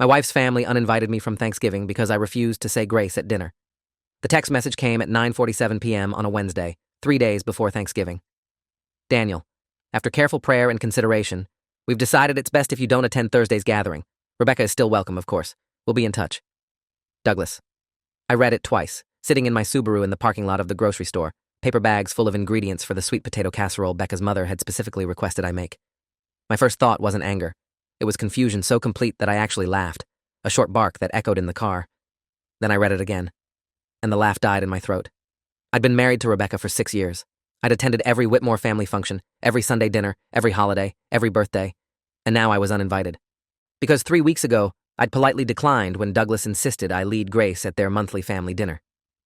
My wife's family uninvited me from Thanksgiving because I refused to say grace at dinner. The text message came at 9:47 p.m. on a Wednesday, 3 days before Thanksgiving. Daniel, after careful prayer and consideration, we've decided it's best if you don't attend Thursday's gathering. Rebecca is still welcome, of course. We'll be in touch. Douglas. I read it twice, sitting in my Subaru in the parking lot of the grocery store, paper bags full of ingredients for the sweet potato casserole Becca's mother had specifically requested I make. My first thought wasn't anger. It was confusion so complete that I actually laughed, a short bark that echoed in the car. Then I read it again, and the laugh died in my throat. I'd been married to Rebecca for 6 years. I'd attended every Whitmore family function, every Sunday dinner, every holiday, every birthday, and now I was uninvited. Because 3 weeks ago, I'd politely declined when Douglas insisted I lead Grace at their monthly family dinner.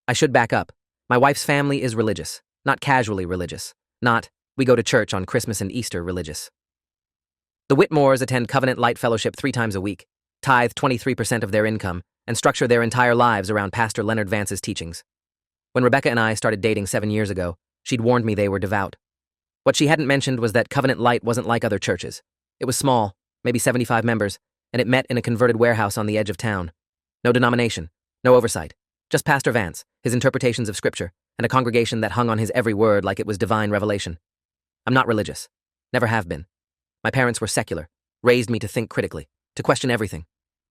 I should back up. My wife's family is religious, not casually religious, not, we go to church on Christmas and Easter religious. The Whitmores attend Covenant Light Fellowship 3 times a week, tithe 23% of their income, and structure their entire lives around Pastor Leonard Vance's teachings. When Rebecca and I started dating 7 years ago, she'd warned me they were devout. What she hadn't mentioned was that Covenant Light wasn't like other churches. It was small, maybe 75 members, and it met in a converted warehouse on the edge of town. No denomination, no oversight, just Pastor Vance, his interpretations of Scripture, and a congregation that hung on his every word like it was divine revelation. I'm not religious. Never have been. My parents were secular, raised me to think critically, to question everything.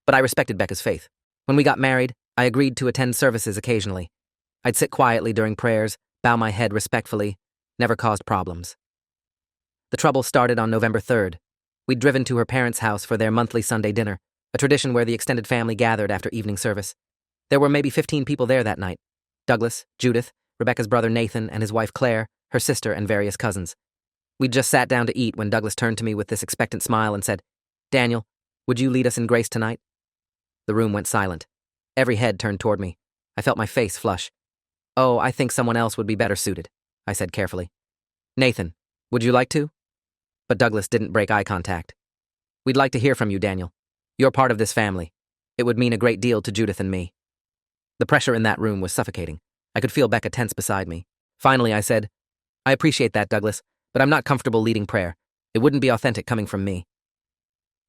But I respected Becca's faith. When we got married, I agreed to attend services occasionally. I'd sit quietly during prayers, bow my head respectfully, never caused problems. The trouble started on November 3rd. We'd driven to her parents' house for their monthly Sunday dinner, a tradition where the extended family gathered after evening service. There were maybe 15 people there that night. Douglas, Judith, Rebecca's brother Nathan and his wife Claire, her sister and various cousins. We'd just sat down to eat when Douglas turned to me with this expectant smile and said, "Daniel, would you lead us in grace tonight?" The room went silent. Every head turned toward me. I felt my face flush. "Oh, I think someone else would be better suited," I said carefully. "Nathan, would you like to?" But Douglas didn't break eye contact. "We'd like to hear from you, Daniel. You're part of this family. It would mean a great deal to Judith and me." The pressure in that room was suffocating. I could feel Becca tense beside me. Finally, I said, "I appreciate that, Douglas, but I'm not comfortable leading prayer. It wouldn't be authentic coming from me."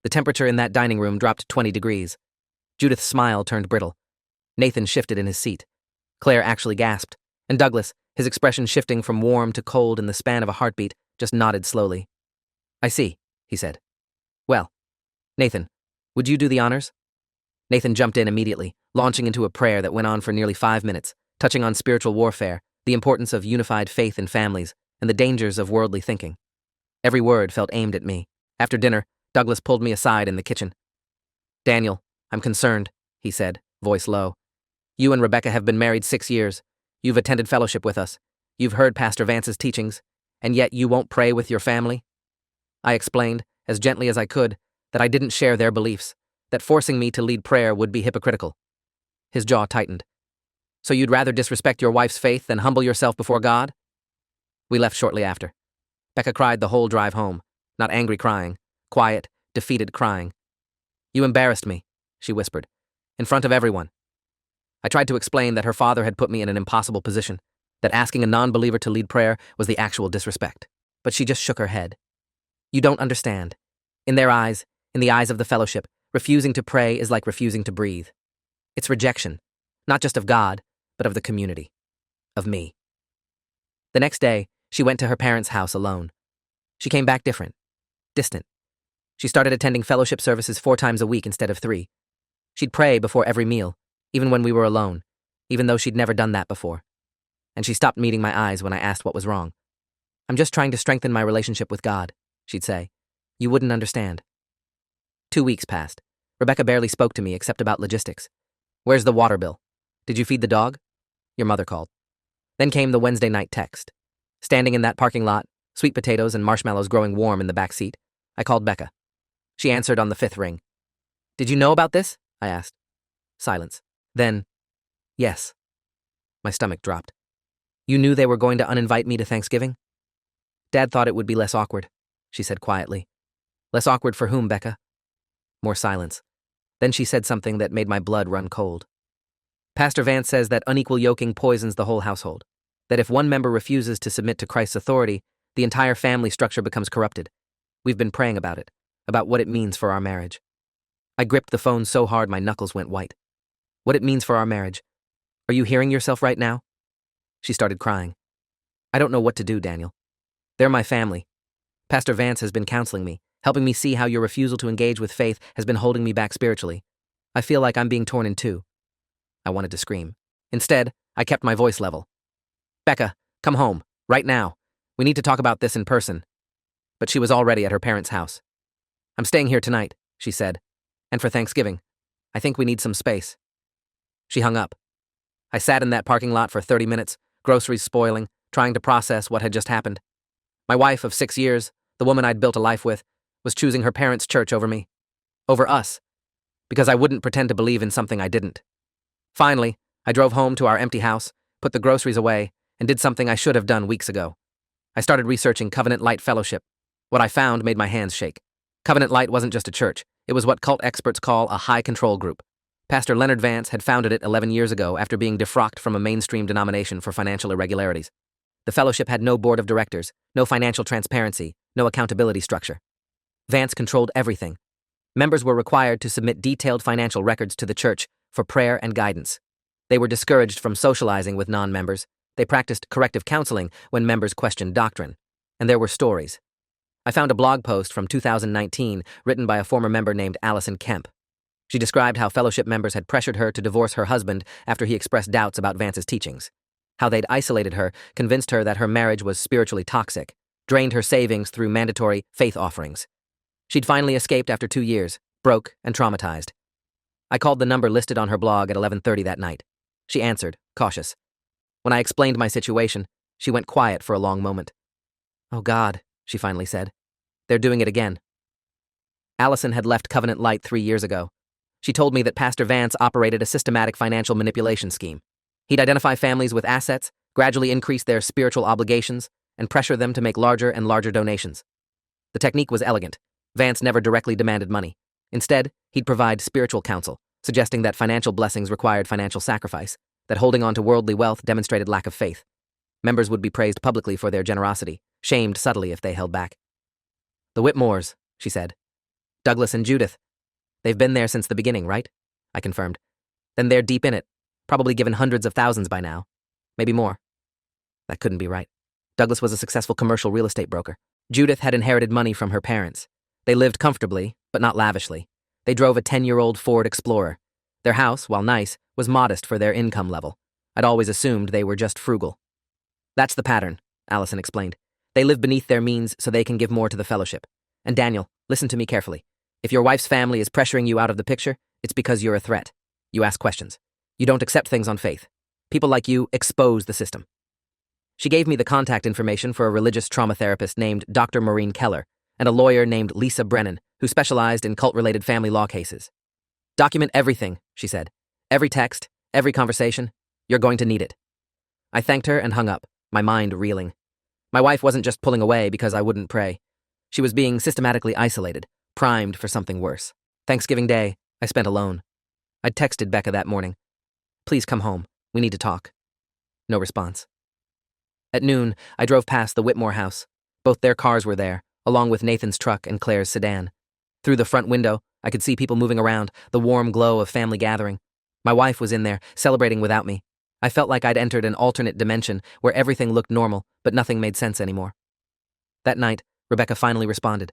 The temperature in that dining room dropped 20 degrees. Judith's smile turned brittle. Nathan shifted in his seat. Claire actually gasped, and Douglas, his expression shifting from warm to cold in the span of a heartbeat, just nodded slowly. "I see," he said. "Well, Nathan, would you do the honors?" Nathan jumped in immediately, launching into a prayer that went on for nearly 5 minutes, touching on spiritual warfare, the importance of unified faith in families, and the dangers of worldly thinking. Every word felt aimed at me. After dinner, Douglas pulled me aside in the kitchen. "Daniel, I'm concerned," he said, voice low. "You and Rebecca have been married 6 years. You've attended fellowship with us. You've heard Pastor Vance's teachings, and yet you won't pray with your family?" I explained, as gently as I could, that I didn't share their beliefs, that forcing me to lead prayer would be hypocritical. His jaw tightened. "So you'd rather disrespect your wife's faith than humble yourself before God?" We left shortly after. Becca cried the whole drive home, not angry crying, quiet, defeated crying. "You embarrassed me," she whispered, "in front of everyone." I tried to explain that her father had put me in an impossible position, that asking a non-believer to lead prayer was the actual disrespect. But she just shook her head. "You don't understand. In their eyes, in the eyes of the fellowship, refusing to pray is like refusing to breathe. It's rejection, not just of God, but of the community. Of me." The next day, she went to her parents' house alone. She came back different, distant. She started attending fellowship services 4 times a week instead of 3. She'd pray before every meal, even when we were alone, even though she'd never done that before. And she stopped meeting my eyes when I asked what was wrong. "I'm just trying to strengthen my relationship with God," she'd say. "You wouldn't understand." 2 weeks passed. Rebecca barely spoke to me except about logistics. "Where's the water bill? Did you feed the dog?" Your mother called. Then came the Wednesday night text. Standing in that parking lot, sweet potatoes and marshmallows growing warm in the back seat, I called Becca. She answered on the 5th ring. "Did you know about this?" I asked. Silence. Then, "Yes." My stomach dropped. "You knew they were going to uninvite me to Thanksgiving?" "Dad thought it would be less awkward," she said quietly. "Less awkward for whom, Becca?" More silence. Then she said something that made my blood run cold. "Pastor Vance says that unequal yoking poisons the whole household, that if one member refuses to submit to Christ's authority, the entire family structure becomes corrupted. We've been praying about it, about what it means for our marriage." I gripped the phone so hard my knuckles went white. What it means for our marriage. Are you hearing yourself right now? She started crying. I don't know what to do, Daniel. They're my family. Pastor Vance has been counseling me, helping me see how your refusal to engage with faith has been holding me back spiritually. I feel like I'm being torn in two. I wanted to scream. Instead, I kept my voice level. Becca, come home, right now. We need to talk about this in person. But she was already at her parents' house. I'm staying here tonight, she said. And for Thanksgiving. I think we need some space. She hung up. I sat in that parking lot for 30 minutes, groceries spoiling, trying to process what had just happened. My wife of 6 years, the woman I'd built a life with, was choosing her parents' church over me. Over us. Because I wouldn't pretend to believe in something I didn't. Finally, I drove home to our empty house, put the groceries away, and did something I should have done weeks ago. I started researching Covenant Light Fellowship. What I found made my hands shake. Covenant Light wasn't just a church. It was what cult experts call a high-control group. Pastor Leonard Vance had founded it 11 years ago after being defrocked from a mainstream denomination for financial irregularities. The fellowship had no board of directors, no financial transparency, no accountability structure. Vance controlled everything. Members were required to submit detailed financial records to the church for prayer and guidance. They were discouraged from socializing with non-members. They practiced corrective counseling when members questioned doctrine. And there were stories. I found a blog post from 2019 written by a former member named Allison Kemp. She described how fellowship members had pressured her to divorce her husband after he expressed doubts about Vance's teachings. How they'd isolated her, convinced her that her marriage was spiritually toxic, drained her savings through mandatory faith offerings. She'd finally escaped after 2 years, broke and traumatized. I called the number listed on her blog at 11:30 that night. She answered, cautious. When I explained my situation, she went quiet for a long moment. Oh God, she finally said. They're doing it again. Allison had left Covenant Light 3 years ago. She told me that Pastor Vance operated a systematic financial manipulation scheme. He'd identify families with assets, gradually increase their spiritual obligations, and pressure them to make larger and larger donations. The technique was elegant. Vance never directly demanded money. Instead, he'd provide spiritual counsel, suggesting that financial blessings required financial sacrifice, that holding on to worldly wealth demonstrated lack of faith. Members would be praised publicly for their generosity, shamed subtly if they held back. The Whitmores, she said. Douglas and Judith. They've been there since the beginning, right? I confirmed. Then they're deep in it, probably given hundreds of thousands by now. Maybe more. That couldn't be right. Douglas was a successful commercial real estate broker. Judith had inherited money from her parents. They lived comfortably, but not lavishly. They drove a 10-year-old Ford Explorer. Their house, while nice, was modest for their income level. I'd always assumed they were just frugal. That's the pattern, Allison explained. They live beneath their means so they can give more to the fellowship. And Daniel, listen to me carefully. If your wife's family is pressuring you out of the picture, it's because you're a threat. You ask questions. You don't accept things on faith. People like you expose the system. She gave me the contact information for a religious trauma therapist named Dr. Maureen Keller and a lawyer named Lisa Brennan, who specialized in cult-related family law cases. Document everything, she said. Every text, every conversation. You're going to need it. I thanked her and hung up, my mind reeling. My wife wasn't just pulling away because I wouldn't pray. She was being systematically isolated, primed for something worse. Thanksgiving Day, I spent alone. I'd texted Becca that morning. Please come home. We need to talk. No response. At noon, I drove past the Whitmore house. Both their cars were there, along with Nathan's truck and Claire's sedan. Through the front window, I could see people moving around, the warm glow of family gathering. My wife was in there, celebrating without me. I felt like I'd entered an alternate dimension where everything looked normal, but nothing made sense anymore. That night, Rebecca finally responded.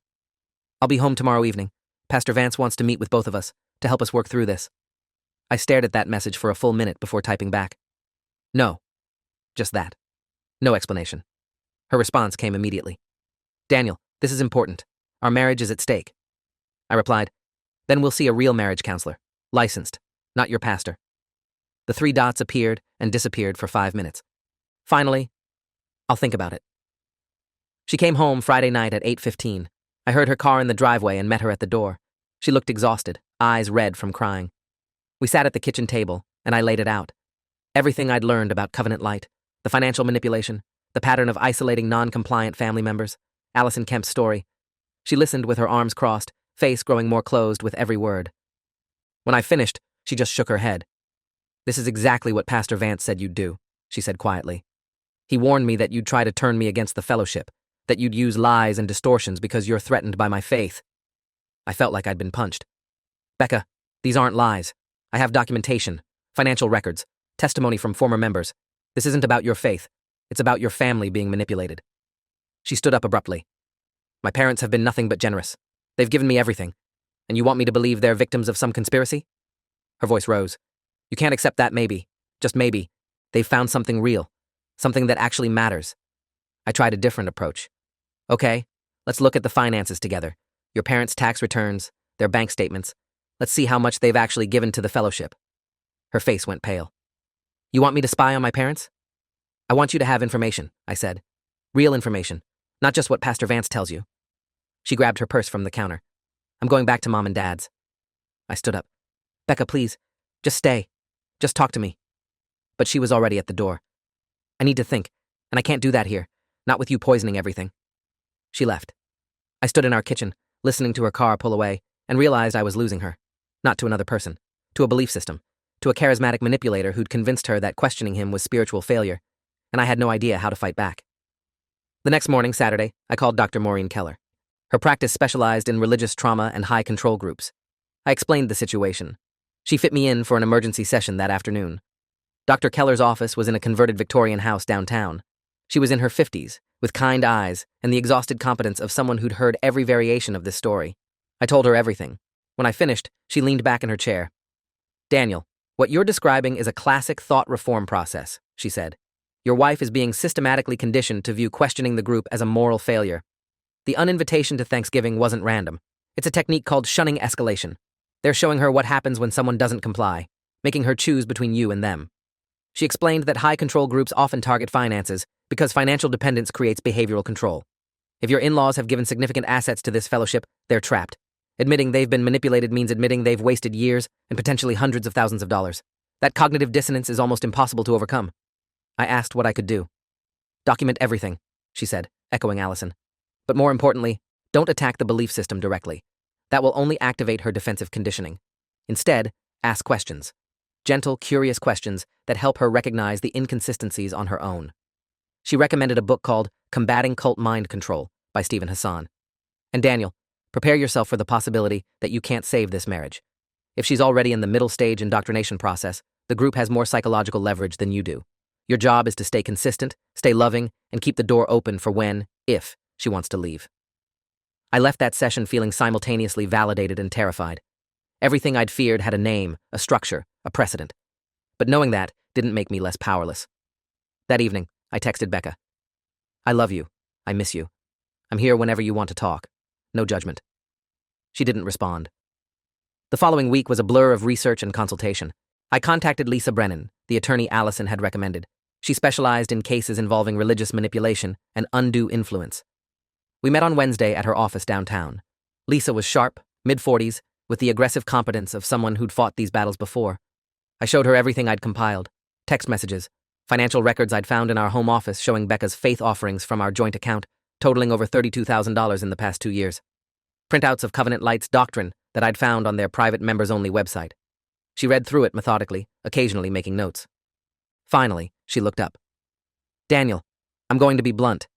I'll be home tomorrow evening. Pastor Vance wants to meet with both of us to help us work through this. I stared at that message for a full minute before typing back. No. Just that. No explanation. Her response came immediately. Daniel, this is important. Our marriage is at stake. I replied, then we'll see a real marriage counselor, licensed, not your pastor. The 3 dots appeared and disappeared for 5 minutes. Finally, I'll think about it. She came home Friday night at 8:15. I heard her car in the driveway and met her at the door. She looked exhausted, eyes red from crying. We sat at the kitchen table, and I laid it out. Everything I'd learned about Covenant Light, the financial manipulation, the pattern of isolating non-compliant family members, Allison Kemp's story. She listened with her arms crossed, face growing more closed with every word. When I finished, she just shook her head. This is exactly what Pastor Vance said you'd do, she said quietly. He warned me that you'd try to turn me against the fellowship, that you'd use lies and distortions because you're threatened by my faith. I felt like I'd been punched. Becca, these aren't lies. I have documentation, financial records, testimony from former members. This isn't about your faith. It's about your family being manipulated. She stood up abruptly. My parents have been nothing but generous. They've given me everything. And you want me to believe they're victims of some conspiracy? Her voice rose. You can't accept that maybe. Just maybe. They've found something real. Something that actually matters. I tried a different approach. Okay, let's look at the finances together. Your parents' tax returns, their bank statements. Let's see how much they've actually given to the fellowship. Her face went pale. You want me to spy on my parents? I want you to have information, I said. Real information, not just what Pastor Vance tells you. She grabbed her purse from the counter. I'm going back to Mom and Dad's. I stood up. Becca, please, just stay. Just talk to me. But she was already at the door. I need to think, and I can't do that here, not with you poisoning everything. She left. I stood in our kitchen, listening to her car pull away, and realized I was losing her. Not to another person, to a belief system, to a charismatic manipulator who'd convinced her that questioning him was spiritual failure, and I had no idea how to fight back. The next morning, Saturday, I called Dr. Maureen Keller. Her practice specialized in religious trauma and high control groups. I explained the situation. She fit me in for an emergency session that afternoon. Dr. Keller's office was in a converted Victorian house downtown. She was in her 50s, with kind eyes and the exhausted competence of someone who'd heard every variation of this story. I told her everything. When I finished, she leaned back in her chair. Daniel, what you're describing is a classic thought reform process, she said. Your wife is being systematically conditioned to view questioning the group as a moral failure. The uninvitation to Thanksgiving wasn't random. It's a technique called shunning escalation. They're showing her what happens when someone doesn't comply, making her choose between you and them. She explained that high control groups often target finances because financial dependence creates behavioral control. If your in-laws have given significant assets to this fellowship, they're trapped. Admitting they've been manipulated means admitting they've wasted years and potentially hundreds of thousands of dollars. That cognitive dissonance is almost impossible to overcome. I asked what I could do. Document everything, she said, echoing Allison. But more importantly, don't attack the belief system directly. That will only activate her defensive conditioning. Instead, ask questions. Gentle, curious questions that help her recognize the inconsistencies on her own. She recommended a book called Combating Cult Mind Control by Stephen Hassan. And Daniel, prepare yourself for the possibility that you can't save this marriage. If she's already in the middle stage indoctrination process, the group has more psychological leverage than you do. Your job is to stay consistent, stay loving, and keep the door open for when, if, she wants to leave. I left that session feeling simultaneously validated and terrified. Everything I'd feared had a name, a structure, a precedent. But knowing that didn't make me less powerless. That evening, I texted Becca. I love you. I miss you. I'm here whenever you want to talk. No judgment. She didn't respond. The following week was a blur of research and consultation. I contacted Lisa Brennan, the attorney Allison had recommended. She specialized in cases involving religious manipulation and undue influence. We met on Wednesday at her office downtown. Lisa was sharp, mid-40s, with the aggressive competence of someone who'd fought these battles before. I showed her everything I'd compiled, text messages, financial records I'd found in our home office showing Becca's faith offerings from our joint account, totaling over $32,000 in the past 2 years. Printouts of Covenant Light's doctrine that I'd found on their private members-only website. She read through it methodically, occasionally making notes. Finally, she looked up. Daniel, I'm going to be blunt.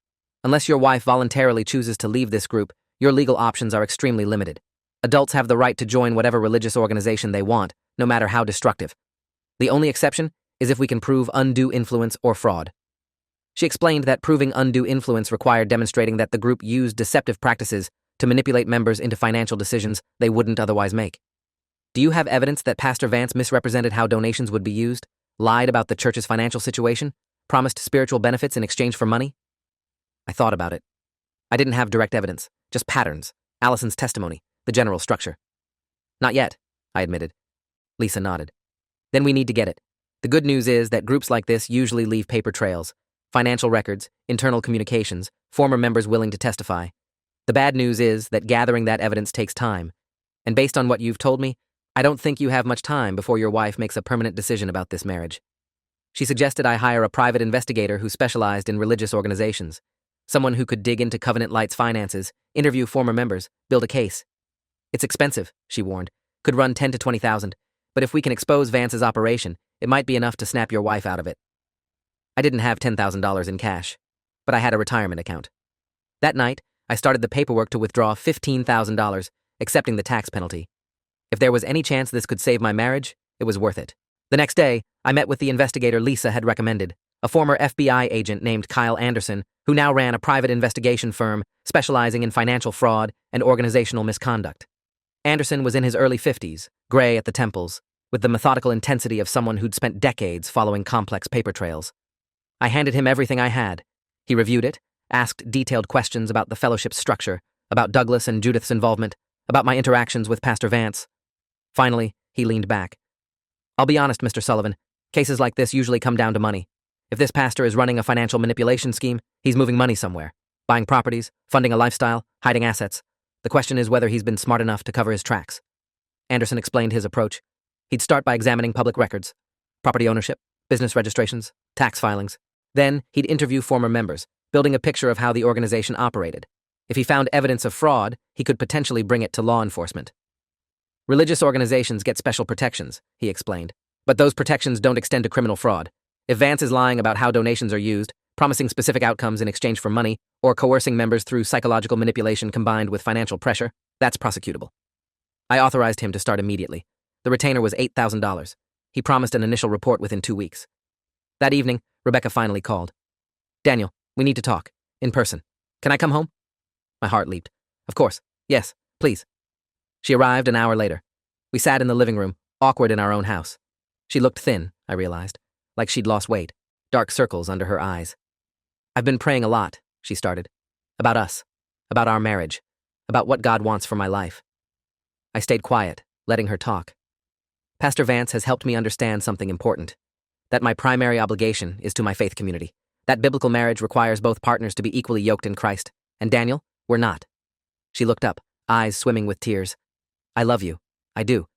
Unless your wife voluntarily chooses to leave this group, your legal options are extremely limited. Adults have the right to join whatever religious organization they want, no matter how destructive. The only exception is if we can prove undue influence or fraud. She explained that proving undue influence required demonstrating that the group used deceptive practices to manipulate members into financial decisions they wouldn't otherwise make. Do you have evidence that Pastor Vance misrepresented how donations would be used, lied about the church's financial situation, promised spiritual benefits in exchange for money? I thought about it. I didn't have direct evidence, just patterns, Allison's testimony, the general structure. Not yet, I admitted. Lisa nodded. Then we need to get it. The good news is that groups like this usually leave paper trails, financial records, internal communications, former members willing to testify. The bad news is that gathering that evidence takes time, and based on what you've told me, I don't think you have much time before your wife makes a permanent decision about this marriage. She suggested I hire a private investigator who specialized in religious organizations, someone who could dig into Covenant Light's finances, interview former members, build a case. It's expensive, she warned, could run $10,000 to $20,000, but if we can expose Vance's operation, it might be enough to snap your wife out of it. I didn't have $10,000 in cash, but I had a retirement account. That night, I started the paperwork to withdraw $15,000, accepting the tax penalty. If there was any chance this could save my marriage, it was worth it. The next day, I met with the investigator Lisa had recommended, a former FBI agent named Kyle Anderson, who now ran a private investigation firm specializing in financial fraud and organizational misconduct. Anderson was in his early 50s, gray at the temples, with the methodical intensity of someone who'd spent decades following complex paper trails. I handed him everything I had. He reviewed it, asked detailed questions about the fellowship's structure, about Douglas and Judith's involvement, about my interactions with Pastor Vance. Finally, he leaned back. I'll be honest, Mr. Sullivan, cases like this usually come down to money. If this pastor is running a financial manipulation scheme, he's moving money somewhere, buying properties, funding a lifestyle, hiding assets. The question is whether he's been smart enough to cover his tracks. Anderson explained his approach. He'd start by examining public records, property ownership, business registrations, tax filings. Then, he'd interview former members, building a picture of how the organization operated. If he found evidence of fraud, he could potentially bring it to law enforcement. Religious organizations get special protections, he explained, but those protections don't extend to criminal fraud. If Vance is lying about how donations are used, promising specific outcomes in exchange for money, or coercing members through psychological manipulation combined with financial pressure, that's prosecutable. I authorized him to start immediately. The retainer was $8,000. He promised an initial report within 2 weeks. That evening, Rebecca finally called. Daniel, we need to talk. In person. Can I come home? My heart leaped. Of course. Yes, please. She arrived an hour later. We sat in the living room, awkward in our own house. She looked thin, I realized, like she'd lost weight, dark circles under her eyes. I've been praying a lot, she started. About us, about our marriage, about what God wants for my life. I stayed quiet, letting her talk. Pastor Vance has helped me understand something important. That my primary obligation is to my faith community. That biblical marriage requires both partners to be equally yoked in Christ. And Daniel, we're not. She looked up, eyes swimming with tears. I love you. I do.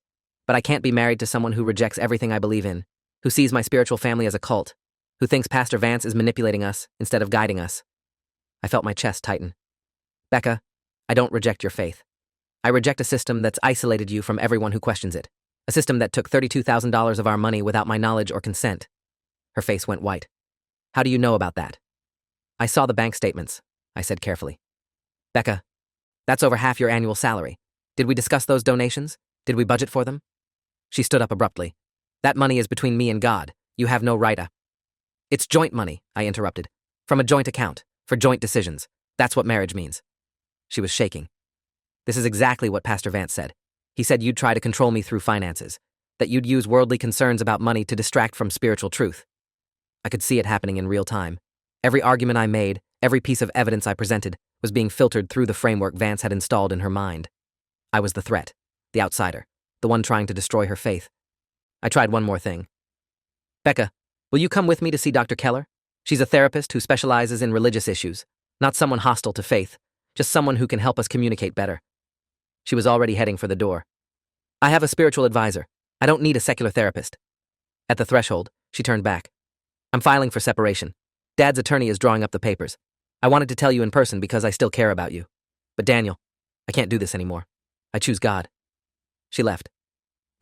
But I can't be married to someone who rejects everything I believe in, who sees my spiritual family as a cult, who thinks Pastor Vance is manipulating us instead of guiding us. I felt my chest tighten. Becca, I don't reject your faith. I reject a system that's isolated you from everyone who questions it. A system that took $32,000 of our money without my knowledge or consent. Her face went white. How do you know about that? I saw the bank statements, I said carefully. Becca, that's over half your annual salary. Did we discuss those donations? Did we budget for them? She stood up abruptly. That money is between me and God. You have no right. It's joint money, I interrupted. From a joint account, for joint decisions. That's what marriage means. She was shaking. This is exactly what Pastor Vance said. He said you'd try to control me through finances, that you'd use worldly concerns about money to distract from spiritual truth. I could see it happening in real time. Every argument I made, every piece of evidence I presented, was being filtered through the framework Vance had installed in her mind. I was the threat, the outsider, the one trying to destroy her faith. I tried one more thing. Becca, will you come with me to see Dr. Keller? She's a therapist who specializes in religious issues, not someone hostile to faith, just someone who can help us communicate better. She was already heading for the door. I have a spiritual advisor. I don't need a secular therapist. At the threshold, she turned back. I'm filing for separation. Dad's attorney is drawing up the papers. I wanted to tell you in person because I still care about you. But Daniel, I can't do this anymore. I choose God. She left.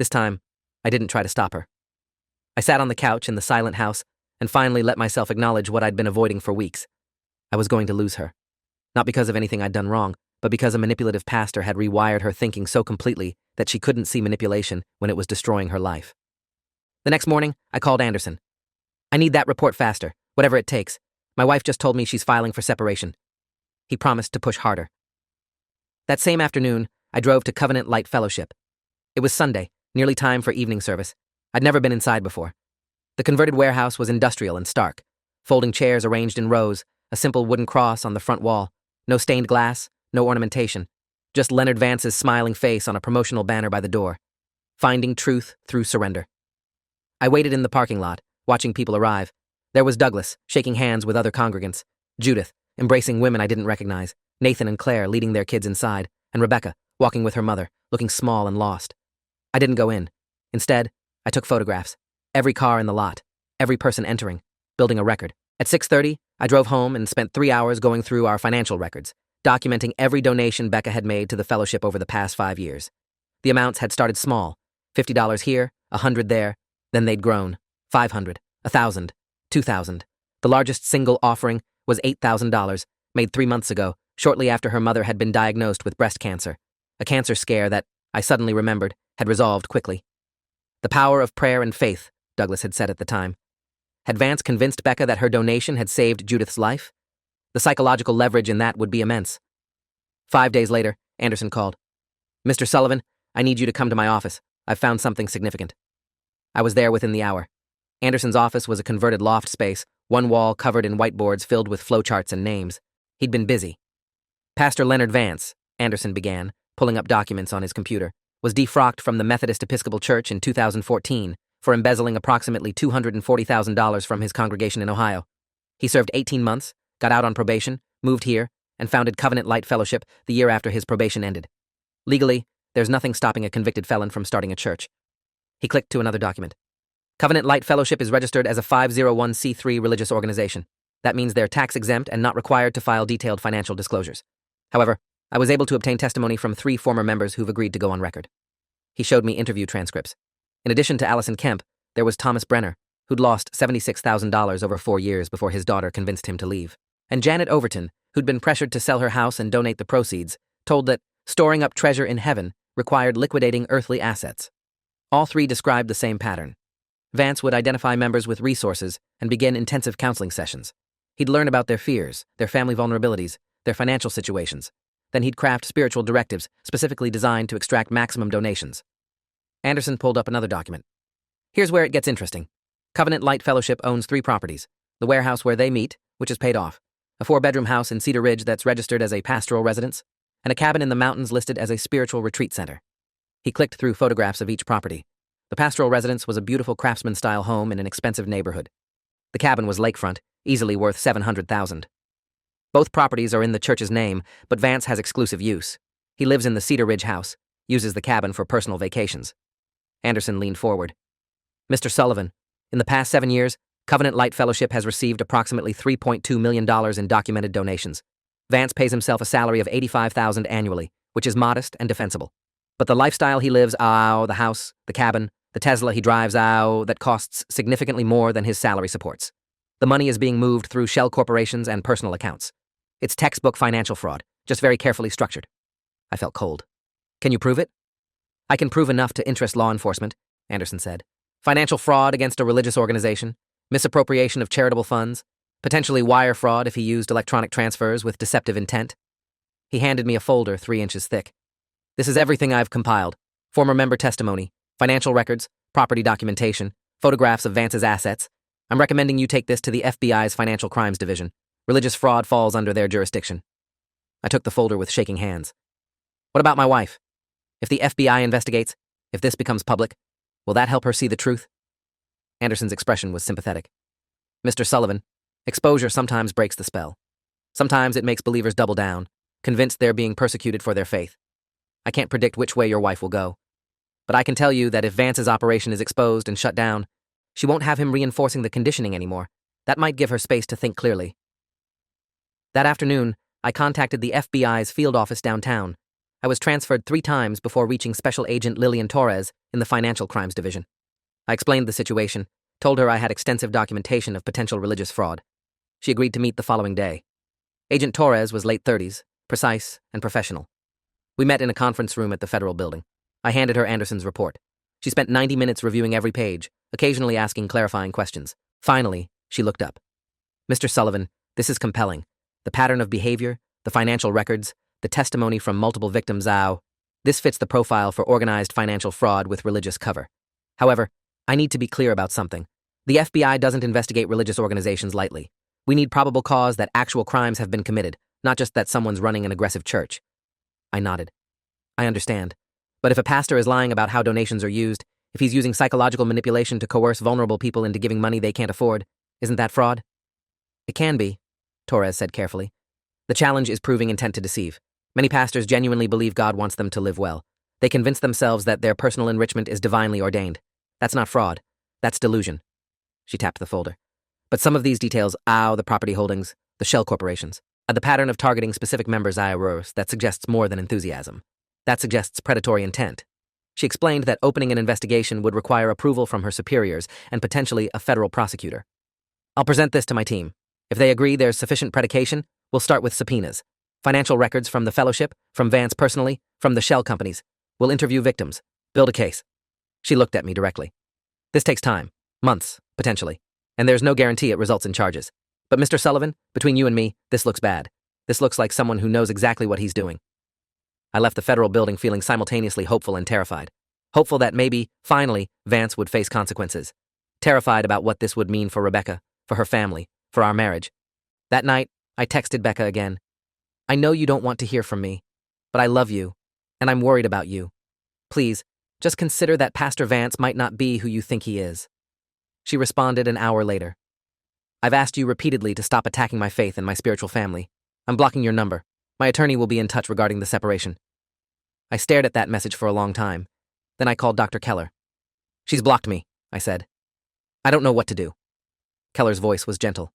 This time, I didn't try to stop her. I sat on the couch in the silent house and finally let myself acknowledge what I'd been avoiding for weeks. I was going to lose her. Not because of anything I'd done wrong, but because a manipulative pastor had rewired her thinking so completely that she couldn't see manipulation when it was destroying her life. The next morning, I called Anderson. I need that report faster, whatever it takes. My wife just told me she's filing for separation. He promised to push harder. That same afternoon, I drove to Covenant Light Fellowship. It was Sunday, nearly time for evening service. I'd never been inside before. The converted warehouse was industrial and stark. Folding chairs arranged in rows, a simple wooden cross on the front wall. No stained glass, no ornamentation. Just Leonard Vance's smiling face on a promotional banner by the door. Finding truth through surrender. I waited in the parking lot, watching people arrive. There was Douglas, shaking hands with other congregants. Judith, embracing women I didn't recognize. Nathan and Claire leading their kids inside. And Rebecca, walking with her mother, looking small and lost. I didn't go in. Instead, I took photographs. Every car in the lot. Every person entering. Building a record. At 6:30, I drove home and spent 3 hours going through our financial records, documenting every donation Becca had made to the fellowship over the past 5 years. The amounts had started small, $50 here, $100 there, then they'd grown, $500, $1,000, $2,000. The largest single offering was $8,000, made 3 months ago, shortly after her mother had been diagnosed with breast cancer, a cancer scare that, I suddenly remembered, had resolved quickly. The power of prayer and faith, Douglas had said at the time. Had Vance convinced Becca that her donation had saved Judith's life? The psychological leverage in that would be immense. 5 days later, Anderson called. "Mr. Sullivan, I need you to come to my office. I've found something significant." I was there within the hour. Anderson's office was a converted loft space, one wall covered in whiteboards filled with flowcharts and names. He'd been busy. Pastor Leonard Vance, Anderson began, pulling up documents on his computer, was defrocked from the Methodist Episcopal Church in 2014 for embezzling approximately $240,000 from his congregation in Ohio. He served 18 months, got out on probation, moved here, and founded Covenant Light Fellowship the year after his probation ended. Legally, there's nothing stopping a convicted felon from starting a church. He clicked to another document. Covenant Light Fellowship is registered as a 501c3 religious organization. That means they're tax-exempt and not required to file detailed financial disclosures. However, I was able to obtain testimony from 3 former members who've agreed to go on record. He showed me interview transcripts. In addition to Allison Kemp, there was Thomas Brenner, who'd lost $76,000 over 4 years before his daughter convinced him to leave. And Janet Overton, who'd been pressured to sell her house and donate the proceeds, told that storing up treasure in heaven required liquidating earthly assets. All 3 described the same pattern. Vance would identify members with resources and begin intensive counseling sessions. He'd learn about their fears, their family vulnerabilities, their financial situations. Then he'd craft spiritual directives specifically designed to extract maximum donations. Anderson pulled up another document. Here's where it gets interesting. Covenant Light Fellowship owns 3 properties: the warehouse where they meet, which is paid off, a 4-bedroom house in Cedar Ridge that's registered as a pastoral residence, and a cabin in the mountains listed as a spiritual retreat center. He clicked through photographs of each property. The pastoral residence was a beautiful craftsman-style home in an expensive neighborhood. The cabin was lakefront, easily worth $700,000. Both properties are in the church's name, but Vance has exclusive use. He lives in the Cedar Ridge house, uses the cabin for personal vacations. Anderson leaned forward. "Mr. Sullivan, in the past 7 years, Covenant Light Fellowship has received approximately $3.2 million in documented donations. Vance pays himself a salary of $85,000 annually, which is modest and defensible. But the lifestyle he lives, the house, the cabin, the Tesla he drives, that costs significantly more than his salary supports. The money is being moved through shell corporations and personal accounts. It's textbook financial fraud, just very carefully structured." I felt cold. "Can you prove it?" "I can prove enough to interest law enforcement," Anderson said. "Financial fraud against a religious organization, misappropriation of charitable funds, potentially wire fraud if he used electronic transfers with deceptive intent." He handed me a folder 3 inches thick. "This is everything I've compiled: former member testimony, financial records, property documentation, photographs of Vance's assets. I'm recommending you take this to the FBI's Financial Crimes Division. Religious fraud falls under their jurisdiction." I took the folder with shaking hands. "What about my wife? If the FBI investigates, if this becomes public, will that help her see the truth?" Anderson's expression was sympathetic. "Mr. Sullivan, exposure sometimes breaks the spell. Sometimes it makes believers double down, convinced they're being persecuted for their faith. I can't predict which way your wife will go. But I can tell you that if Vance's operation is exposed and shut down, she won't have him reinforcing the conditioning anymore. That might give her space to think clearly." That afternoon, I contacted the FBI's field office downtown. I was transferred 3 times before reaching Special Agent Lillian Torres in the Financial Crimes Division. I explained the situation, told her I had extensive documentation of potential religious fraud. She agreed to meet the following day. Agent Torres was late 30s, precise and professional. We met in a conference room at the federal building. I handed her Anderson's report. She spent 90 minutes reviewing every page, occasionally asking clarifying questions. Finally, she looked up. "Mr. Sullivan, this is compelling. The pattern of behavior, the financial records, the testimony from multiple victims, this fits the profile for organized financial fraud with religious cover. However, I need to be clear about something. The FBI doesn't investigate religious organizations lightly. We need probable cause that actual crimes have been committed, not just that someone's running an aggressive church." I nodded. "I understand. But if a pastor is lying about how donations are used, if he's using psychological manipulation to coerce vulnerable people into giving money they can't afford, isn't that fraud?" "It can be," Torres said carefully. "The challenge is proving intent to deceive. Many pastors genuinely believe God wants them to live well. They convince themselves that their personal enrichment is divinely ordained. That's not fraud. That's delusion." She tapped the folder. "But some of these details, the property holdings, the shell corporations, the pattern of targeting specific members, that suggests more than enthusiasm. That suggests predatory intent." She explained that opening an investigation would require approval from her superiors and potentially a federal prosecutor. "I'll present this to my team. If they agree there's sufficient predication, we'll start with subpoenas. Financial records from the fellowship, from Vance personally, from the shell companies. We'll interview victims, Build a case. She looked at me directly. This takes time. Months, potentially. And there's no guarantee it results in charges. But Mr. Sullivan, between you and me, this looks bad. This looks like someone who knows exactly what he's doing. I left the federal building feeling simultaneously hopeful and terrified. Hopeful that maybe, finally, Vance would face consequences. Terrified about what this would mean for Rebecca, for her family, for our marriage. That night, I texted Becca again. I know you don't want to hear from me, but I love you, and I'm worried about you. Please, just consider that Pastor Vance might not be who you think he is. She responded an hour later. I've asked you repeatedly to stop attacking my faith and my spiritual family. I'm blocking your number. My attorney will be in touch regarding the separation. I stared at that message for a long time. Then I called Dr. Keller. She's blocked me, I said. I don't know what to do. Keller's voice was gentle.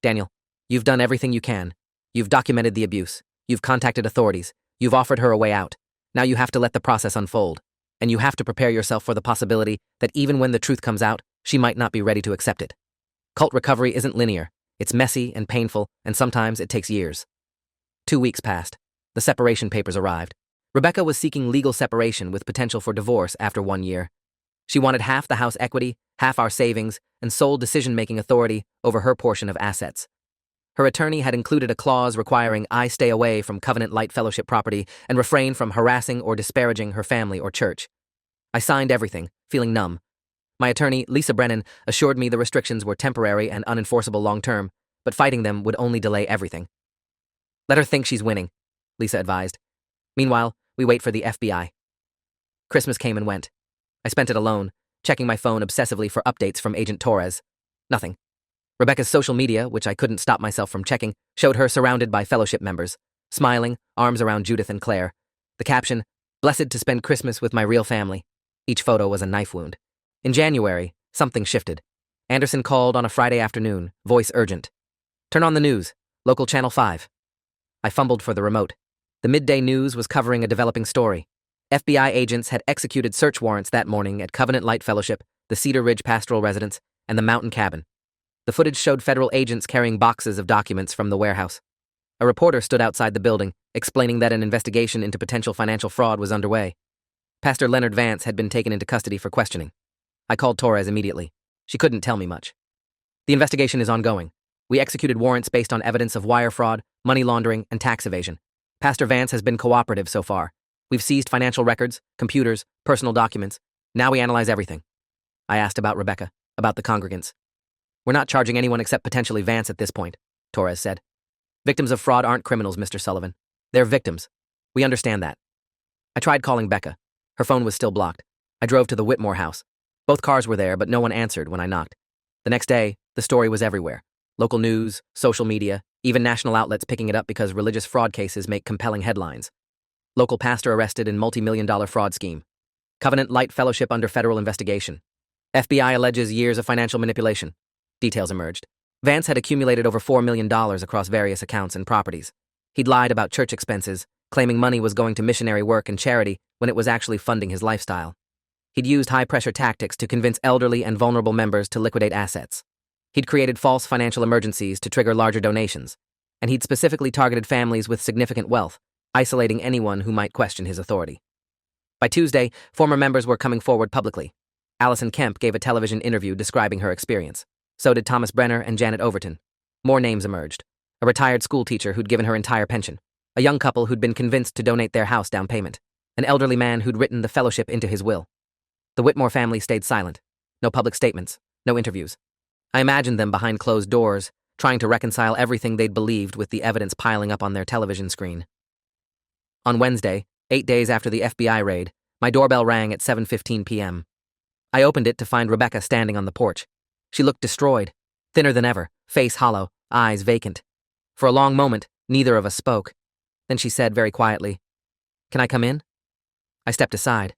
Daniel, you've done everything you can. You've documented the abuse. You've contacted authorities. You've offered her a way out. Now you have to let the process unfold. And you have to prepare yourself for the possibility that even when the truth comes out, she might not be ready to accept it. Cult recovery isn't linear. It's messy and painful, and sometimes it takes years. 2 weeks passed. The separation papers arrived. Rebecca was seeking legal separation with potential for divorce after 1 year. She wanted half the house equity, half our savings, and sole decision-making authority over her portion of assets. Her attorney had included a clause requiring I stay away from Covenant Light Fellowship property and refrain from harassing or disparaging her family or church. I signed everything, feeling numb. My attorney, Lisa Brennan, assured me the restrictions were temporary and unenforceable long-term, but fighting them would only delay everything. Let her think she's winning, Lisa advised. Meanwhile, we wait for the FBI. Christmas came and went. I spent it alone, checking my phone obsessively for updates from Agent Torres. Nothing. Rebecca's social media, which I couldn't stop myself from checking, showed her surrounded by fellowship members, smiling, arms around Judith and Claire. The caption, "Blessed to spend Christmas with my real family." Each photo was a knife wound. In January, something shifted. Anderson called on a Friday afternoon, voice urgent. Turn on the news, local Channel 5. I fumbled for the remote. The midday news was covering a developing story. FBI agents had executed search warrants that morning at Covenant Light Fellowship, the Cedar Ridge Pastoral Residence, and the Mountain Cabin. The footage showed federal agents carrying boxes of documents from the warehouse. A reporter stood outside the building, explaining that an investigation into potential financial fraud was underway. Pastor Leonard Vance had been taken into custody for questioning. I called Torres immediately. She couldn't tell me much. The investigation is ongoing. We executed warrants based on evidence of wire fraud, money laundering, and tax evasion. Pastor Vance has been cooperative so far. We've seized financial records, computers, personal documents. Now we analyze everything. I asked about Rebecca, about the congregants. We're not charging anyone except potentially Vance at this point, Torres said. Victims of fraud aren't criminals, Mr. Sullivan. They're victims. We understand that. I tried calling Becca. Her phone was still blocked. I drove to the Whitmore house. Both cars were there, but no one answered when I knocked. The next day, the story was everywhere. Local news, social media, even national outlets picking it up because religious fraud cases make compelling headlines. Local pastor arrested in multi-million-dollar fraud scheme. Covenant Light Fellowship under federal investigation. FBI alleges years of financial manipulation. Details emerged. Vance had accumulated over $4 million across various accounts and properties. He'd lied about church expenses, claiming money was going to missionary work and charity when it was actually funding his lifestyle. He'd used high-pressure tactics to convince elderly and vulnerable members to liquidate assets. He'd created false financial emergencies to trigger larger donations. And he'd specifically targeted families with significant wealth, isolating anyone who might question his authority. By Tuesday, former members were coming forward publicly. Allison Kemp gave a television interview describing her experience. So did Thomas Brenner and Janet Overton. More names emerged. A retired schoolteacher who'd given her entire pension. A young couple who'd been convinced to donate their house down payment. An elderly man who'd written the fellowship into his will. The Whitmore family stayed silent. No public statements, no interviews. I imagined them behind closed doors, trying to reconcile everything they'd believed with the evidence piling up on their television screen. On Wednesday, 8 days after the FBI raid, my doorbell rang at 7:15 p.m. I opened it to find Rebecca standing on the porch. She looked destroyed, thinner than ever, face hollow, eyes vacant. For a long moment, neither of us spoke. Then she said very quietly, "Can I come in?" I stepped aside.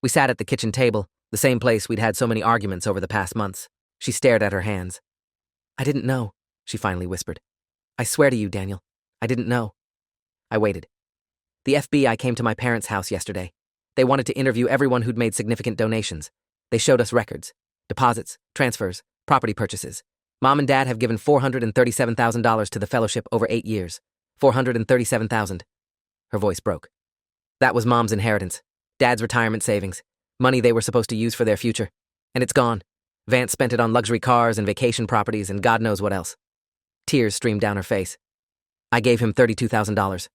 We sat at the kitchen table, the same place we'd had so many arguments over the past months. She stared at her hands. "I didn't know," she finally whispered. "I swear to you, Daniel, I didn't know." I waited. The FBI came to my parents' house yesterday. They wanted to interview everyone who'd made significant donations. They showed us records, deposits, transfers, property purchases. Mom and Dad have given $437,000 to the fellowship over 8 years. $437,000. Her voice broke. That was Mom's inheritance, Dad's retirement savings. money they were supposed to use for their future. And it's gone. Vance spent it on luxury cars and vacation properties and God knows what else. Tears streamed down her face. I gave him $32,000.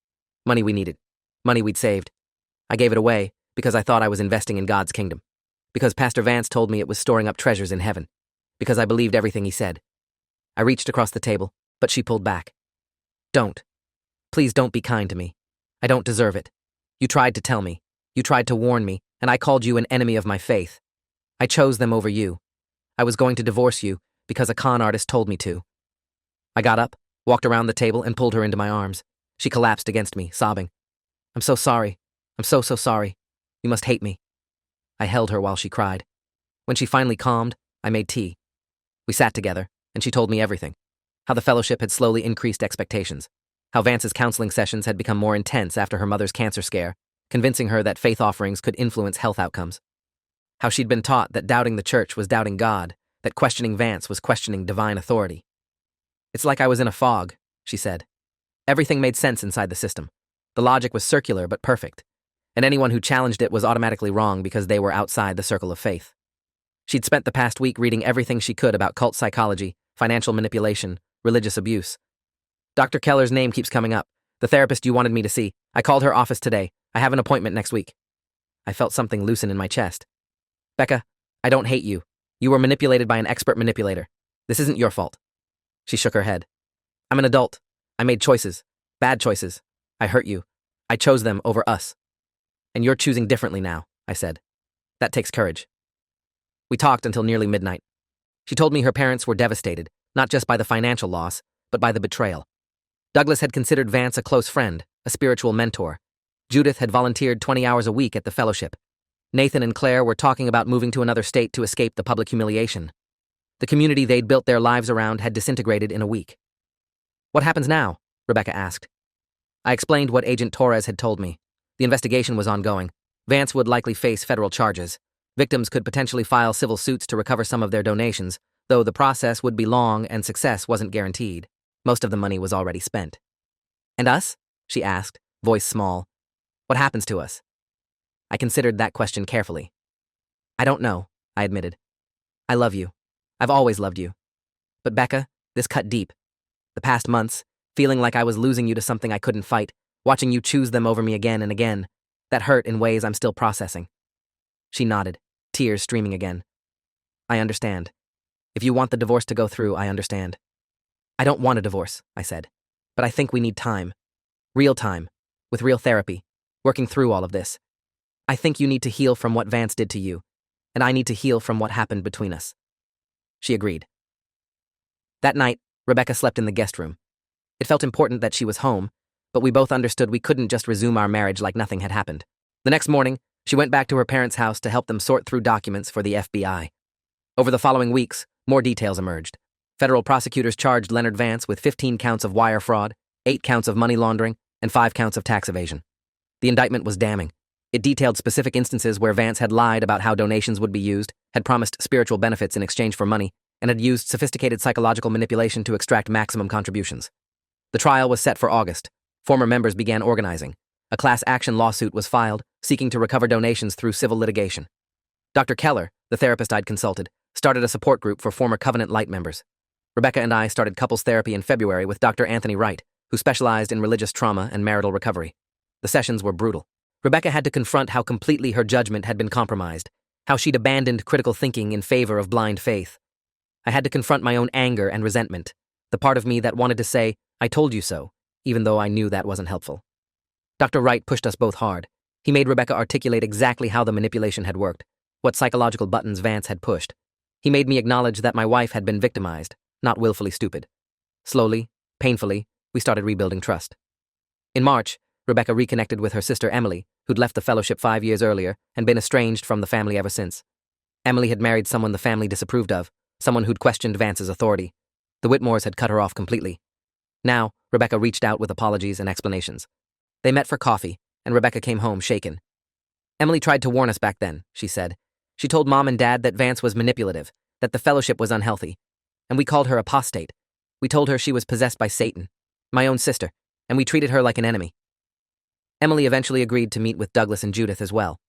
Money we needed. Money we'd saved. I gave it away because I thought I was investing in God's kingdom. Because Pastor Vance told me it was storing up treasures in heaven. Because I believed everything he said. I reached across the table, but she pulled back. Don't. Please don't be kind to me. I don't deserve it. You tried to tell me. You tried to warn me, and I called you an enemy of my faith. I chose them over you. I was going to divorce you because a con artist told me to. I got up, walked around the table, and pulled her into my arms. She collapsed against me, sobbing. I'm so sorry. I'm so sorry. You must hate me. I held her while she cried. When she finally calmed, I made tea. We sat together, and she told me everything. How the fellowship had slowly increased expectations. How Vance's counseling sessions had become more intense after her mother's cancer scare, convincing her that faith offerings could influence health outcomes. How she'd been taught that doubting the church was doubting God, that questioning Vance was questioning divine authority. It's like I was in a fog, she said. Everything made sense inside the system. The logic was circular but perfect, and anyone who challenged it was automatically wrong because they were outside the circle of faith. She'd spent the past week reading everything she could about cult psychology, financial manipulation, religious abuse. Dr. Keller's name keeps coming up. The therapist you wanted me to see. I called her office today. I have an appointment next week. I felt something loosen in my chest. Becca, I don't hate you. You were manipulated by an expert manipulator. This isn't your fault. She shook her head. I'm an adult. I made choices. Bad choices. I hurt you. I chose them over us. And you're choosing differently now, I said. That takes courage. We talked until nearly midnight. She told me her parents were devastated, not just by the financial loss, but by the betrayal. Douglas had considered Vance a close friend, a spiritual mentor. Judith had volunteered 20 hours a week at the fellowship. Nathan and Claire were talking about moving to another state to escape the public humiliation. The community they'd built their lives around had disintegrated in a week. What happens now? Rebecca asked. I explained what Agent Torres had told me. The investigation was ongoing. Vance would likely face federal charges. Victims could potentially file civil suits to recover some of their donations, though the process would be long and success wasn't guaranteed. Most of the money was already spent. And us? She asked, voice small. What happens to us? I considered that question carefully. I don't know, I admitted. I love you. I've always loved you. But Becca, this cut deep. The past months, feeling like I was losing you to something I couldn't fight, watching you choose them over me again and again, that hurt in ways I'm still processing. She nodded, tears streaming again. I understand. If you want the divorce to go through, I understand. I don't want a divorce, I said. But I think we need time. Real time. With real therapy. Working through all of this. I think you need to heal from what Vance did to you. And I need to heal from what happened between us. She agreed. That night, Rebecca slept in the guest room. It felt important that she was home, but we both understood we couldn't just resume our marriage like nothing had happened. The next morning, she went back to her parents' house to help them sort through documents for the FBI. Over the following weeks, more details emerged. Federal prosecutors charged Leonard Vance with 15 counts of wire fraud, 8 counts of money laundering, and 5 counts of tax evasion. The indictment was damning. It detailed specific instances where Vance had lied about how donations would be used, had promised spiritual benefits in exchange for money, and had used sophisticated psychological manipulation to extract maximum contributions. The trial was set for August. Former members began organizing. A class action lawsuit was filed, seeking to recover donations through civil litigation. Dr. Keller, the therapist I'd consulted, started a support group for former Covenant Light members. Rebecca and I started couples therapy in February with Dr. Anthony Wright, who specialized in religious trauma and marital recovery. The sessions were brutal. Rebecca had to confront how completely her judgment had been compromised, how she'd abandoned critical thinking in favor of blind faith. I had to confront my own anger and resentment, the part of me that wanted to say, I told you so, even though I knew that wasn't helpful. Dr. Wright pushed us both hard. He made Rebecca articulate exactly how the manipulation had worked, what psychological buttons Vance had pushed. He made me acknowledge that my wife had been victimized, not willfully stupid. Slowly, painfully, we started rebuilding trust. In March, Rebecca reconnected with her sister Emily, who'd left the fellowship 5 years earlier and been estranged from the family ever since. Emily had married someone the family disapproved of, someone who'd questioned Vance's authority. The Whitmores had cut her off completely. Now, Rebecca reached out with apologies and explanations. They met for coffee, and Rebecca came home shaken. Emily tried to warn us back then, she said. She told Mom and Dad that Vance was manipulative, that the fellowship was unhealthy, and we called her apostate. We told her she was possessed by Satan, my own sister, and we treated her like an enemy. Emily eventually agreed to meet with Douglas and Judith as well.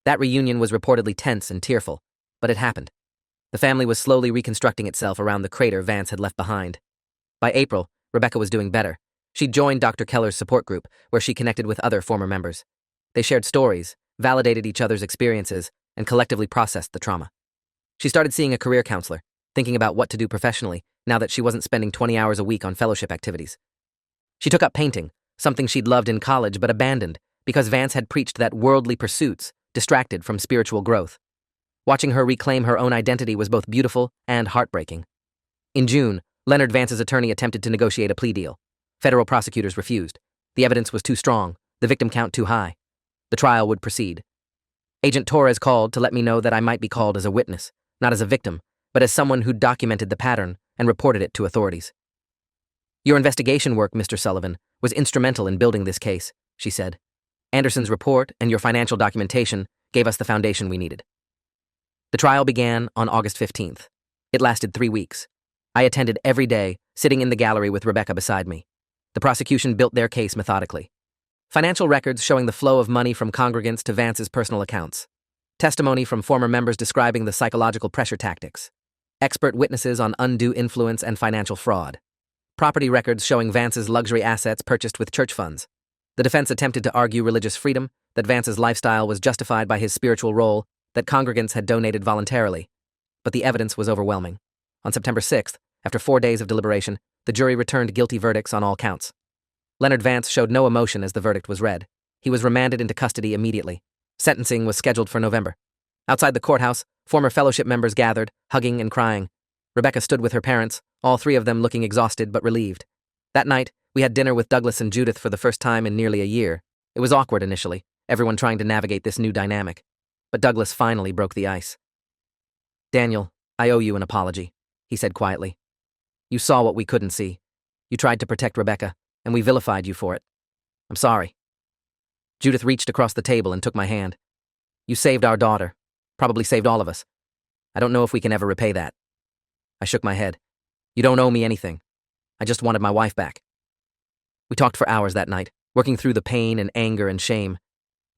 That reunion was reportedly tense and tearful, but it happened. The family was slowly reconstructing itself around the crater Vance had left behind. By April, Rebecca was doing better. She'd joined Dr. Keller's support group, where she connected with other former members. They shared stories, validated each other's experiences, and collectively processed the trauma. She started seeing a career counselor, thinking about what to do professionally now that she wasn't spending 20 hours a week on fellowship activities. She took up painting, something she'd loved in college but abandoned because Vance had preached that worldly pursuits distracted from spiritual growth. Watching her reclaim her own identity was both beautiful and heartbreaking. In June, Leonard Vance's attorney attempted to negotiate a plea deal. Federal prosecutors refused. The evidence was too strong, the victim count too high. The trial would proceed. Agent Torres called to let me know that I might be called as a witness, not as a victim, but as someone who'd documented the pattern and reported it to authorities. "Your investigation work, Mr. Sullivan, was instrumental in building this case," she said. "Anderson's report and your financial documentation gave us the foundation we needed." The trial began on August 15th. It lasted 3 weeks. I attended every day, sitting in the gallery with Rebecca beside me. The prosecution built their case methodically. Financial records showing the flow of money from congregants to Vance's personal accounts. Testimony from former members describing the psychological pressure tactics. Expert witnesses on undue influence and financial fraud. Property records showing Vance's luxury assets purchased with church funds. The defense attempted to argue religious freedom, that Vance's lifestyle was justified by his spiritual role, that congregants had donated voluntarily. But the evidence was overwhelming. On September 6th, after 4 days of deliberation, the jury returned guilty verdicts on all counts. Leonard Vance showed no emotion as the verdict was read. He was remanded into custody immediately. Sentencing was scheduled for November. Outside the courthouse, former fellowship members gathered, hugging and crying. Rebecca stood with her parents, all 3 of them looking exhausted but relieved. That night, we had dinner with Douglas and Judith for the first time in nearly a year. It was awkward initially, everyone trying to navigate this new dynamic. But Douglas finally broke the ice. "Daniel, I owe you an apology," he said quietly. "You saw what we couldn't see. You tried to protect Rebecca, and we vilified you for it. I'm sorry." Judith reached across the table and took my hand. "You saved our daughter, probably saved all of us. I don't know if we can ever repay that." I shook my head. "You don't owe me anything. I just wanted my wife back." We talked for hours that night, working through the pain and anger and shame.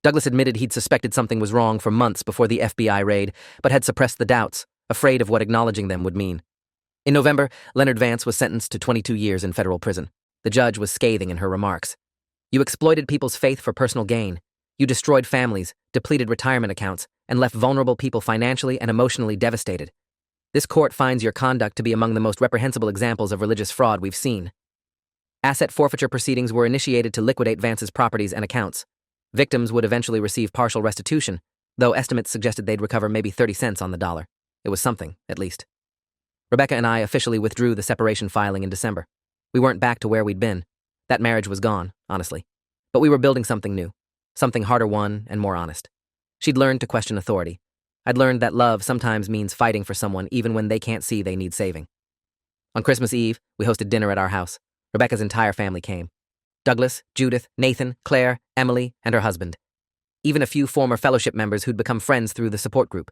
Douglas admitted he'd suspected something was wrong for months before the FBI raid, but had suppressed the doubts, afraid of what acknowledging them would mean. In November, Leonard Vance was sentenced to 22 years in federal prison. The judge was scathing in her remarks. "You exploited people's faith for personal gain. You destroyed families, depleted retirement accounts, and left vulnerable people financially and emotionally devastated. This court finds your conduct to be among the most reprehensible examples of religious fraud we've seen." Asset forfeiture proceedings were initiated to liquidate Vance's properties and accounts. Victims would eventually receive partial restitution, though estimates suggested they'd recover maybe 30 cents on the dollar. It was something, at least. Rebecca and I officially withdrew the separation filing in December. We weren't back to where we'd been. That marriage was gone, honestly. But we were building something new, something harder won and more honest. She'd learned to question authority. I'd learned that love sometimes means fighting for someone even when they can't see they need saving. On Christmas Eve, we hosted dinner at our house. Rebecca's entire family came. Douglas, Judith, Nathan, Claire, Emily, and her husband. Even a few former fellowship members who'd become friends through the support group.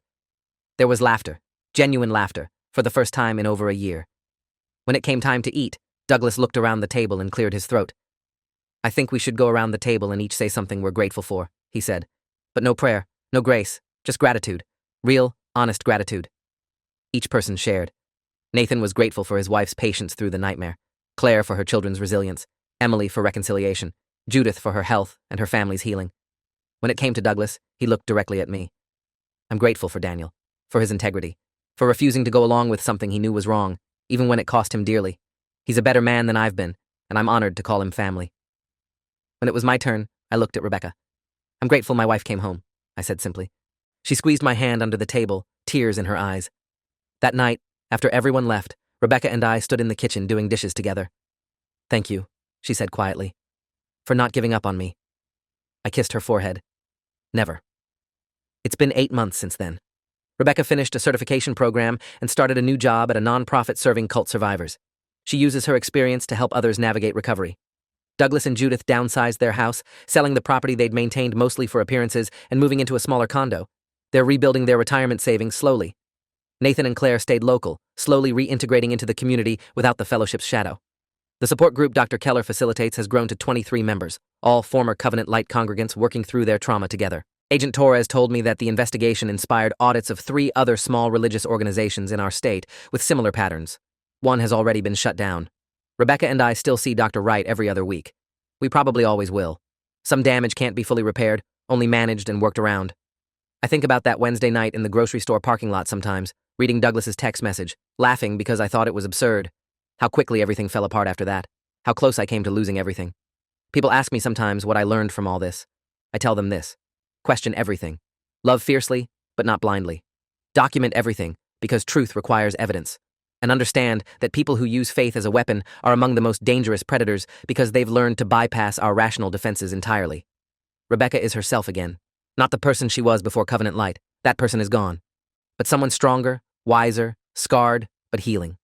There was laughter, genuine laughter, for the first time in over a year. When it came time to eat, Douglas looked around the table and cleared his throat. "I think we should go around the table and each say something we're grateful for," he said. "But no prayer, no grace, just gratitude. Real, honest gratitude." Each person shared. Nathan was grateful for his wife's patience through the nightmare, Claire for her children's resilience, Emily for reconciliation, Judith for her health and her family's healing. When it came to Douglas, he looked directly at me. "I'm grateful for Daniel, for his integrity, for refusing to go along with something he knew was wrong, even when it cost him dearly. He's a better man than I've been, and I'm honored to call him family." When it was my turn, I looked at Rebecca. "I'm grateful my wife came home," I said simply. She squeezed my hand under the table, tears in her eyes. That night, after everyone left, Rebecca and I stood in the kitchen doing dishes together. "Thank you," she said quietly, "for not giving up on me." I kissed her forehead. "Never." It's been 8 months since then. Rebecca finished a certification program and started a new job at a nonprofit serving cult survivors. She uses her experience to help others navigate recovery. Douglas and Judith downsized their house, selling the property they'd maintained mostly for appearances and moving into a smaller condo. They're rebuilding their retirement savings slowly. Nathan and Claire stayed local, slowly reintegrating into the community without the fellowship's shadow. The support group Dr. Keller facilitates has grown to 23 members, all former Covenant Light congregants working through their trauma together. Agent Torres told me that the investigation inspired audits of 3 other small religious organizations in our state with similar patterns. One has already been shut down. Rebecca and I still see Dr. Wright every other week. We probably always will. Some damage can't be fully repaired, only managed and worked around. I think about that Wednesday night in the grocery store parking lot sometimes, reading Douglas's text message, laughing because I thought it was absurd. How quickly everything fell apart after that. How close I came to losing everything. People ask me sometimes what I learned from all this. I tell them this. Question everything. Love fiercely, but not blindly. Document everything, because truth requires evidence. And understand that people who use faith as a weapon are among the most dangerous predators because they've learned to bypass our rational defenses entirely. Rebecca is herself again. Not the person she was before Covenant Light. That person is gone. But someone stronger, wiser, scarred, but healing.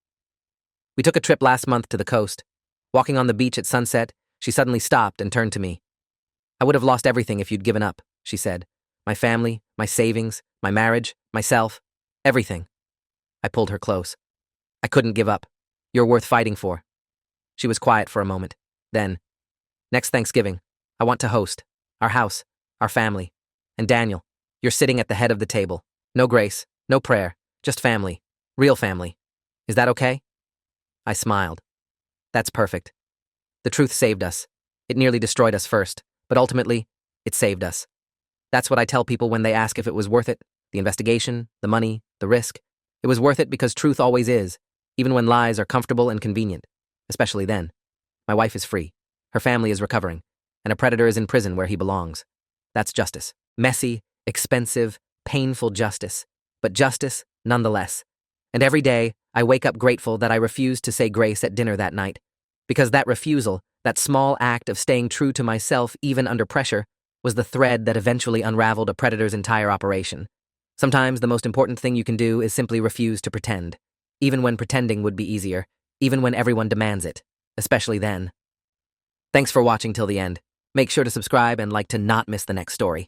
We took a trip last month to the coast. Walking on the beach at sunset, she suddenly stopped and turned to me. I would have lost everything if you'd given up, she said. My family, my savings, my marriage, myself, everything. I pulled her close. I couldn't give up. You're worth fighting for. She was quiet for a moment. Then, next Thanksgiving, I want to host. Our house, our family. And Daniel, you're sitting at the head of the table. No grace, no prayer, just family. Real family. Is that okay? I smiled. That's perfect. The truth saved us. It nearly destroyed us first, but ultimately, it saved us. That's what I tell people when they ask if it was worth it. The investigation, the money, the risk. It was worth it because truth always is, even when lies are comfortable and convenient. Especially then. My wife is free. Her family is recovering. And a predator is in prison where he belongs. That's justice. Messy, expensive, painful justice. But justice, nonetheless. And every day, I wake up grateful that I refused to say grace at dinner that night. Because that refusal, that small act of staying true to myself even under pressure, was the thread that eventually unraveled a predator's entire operation. Sometimes the most important thing you can do is simply refuse to pretend. Even when pretending would be easier. Even when everyone demands it. Especially then. Thanks for watching till the end. Make sure to subscribe and like to not miss the next story.